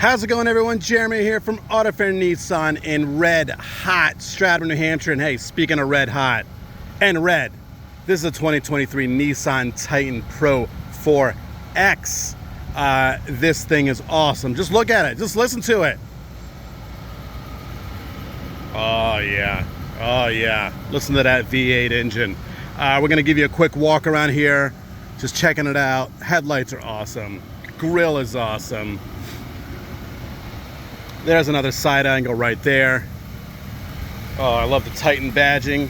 How's it going, everyone? Jeremy here from Autofair Nissan in red hot Stratford, New Hampshire. And hey, speaking of red hot and red, this is a 2023 Nissan Titan Pro-4X. This thing is awesome. Just look at it. Just listen to it. Oh yeah. Oh yeah. Listen to that V8 engine. We're gonna give you a quick walk around here, just checking it out. Headlights are awesome. Grille is awesome. There's another side angle right there. Oh, I love the Titan badging.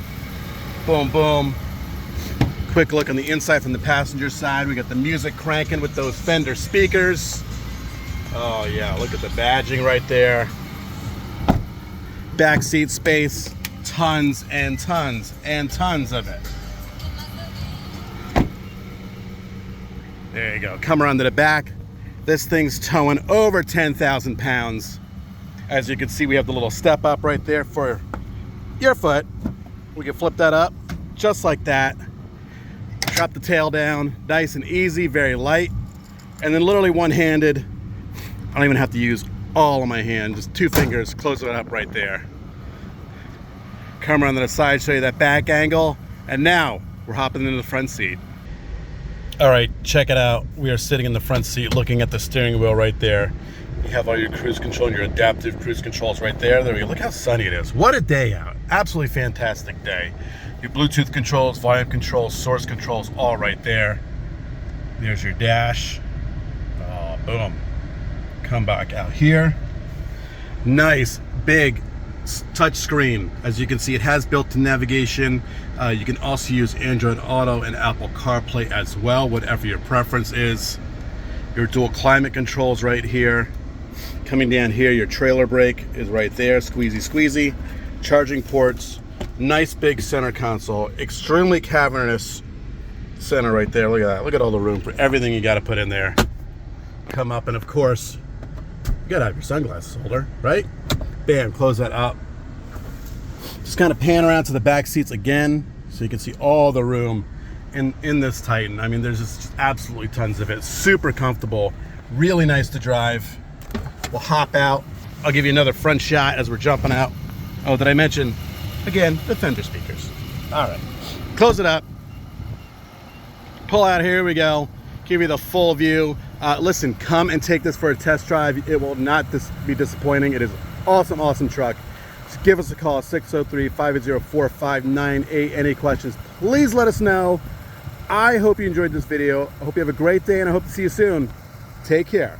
Boom, boom. Quick look on the inside from the passenger side. We got the music cranking with those Fender speakers. Oh yeah, look at the badging right there. Back seat space, tons and tons and tons of it. There you go. Come around to the back. This thing's towing over 10,000 pounds. As you can see, we have the little step up right there for your foot. We can flip that up just like that. Drop the tail down, nice and easy, very light. And then literally one-handed. I don't even have to use all of my hand, just two fingers, close it up right there. Come around to the side, show you that back angle. And now we're hopping into the front seat. All right, check it out. We are sitting in the front seat looking at the steering wheel right there. You have all your cruise control and your adaptive cruise controls right there. There we go. Look how sunny it is. What a day out. Absolutely fantastic day. Your Bluetooth controls, volume controls, source controls, all right there. There's your dash. Oh, boom. Come back out here. Nice, big touch screen. As you can see, it has built-in navigation. You can also use Android Auto and Apple CarPlay as well, whatever your preference is. Your dual climate controls right here. Coming down here, your trailer brake is right there. Squeezy, squeezy. Charging ports. Nice big center console. Extremely cavernous center right there. Look at that. Look at all the room for everything you got to put in there. Come up, and of course, you got to have your sunglasses holder, right? Bam, close that up. Just kind of pan around to the back seats again so you can see all the room in this Titan. I mean, there's just absolutely tons of it. Super comfortable, really nice to drive. We'll hop out. I'll give you another front shot as we're jumping out. Oh, did I mention, again, the Fender speakers. All right, close it up. Pull out, here we go. Give you the full view. Listen, come and take this for a test drive. It will not be disappointing. It is awesome, awesome truck. Just give us a call, 603-580-4598. Any questions, please let us know. I hope you enjoyed this video. I hope you have a great day, and I hope to see you soon. Take care.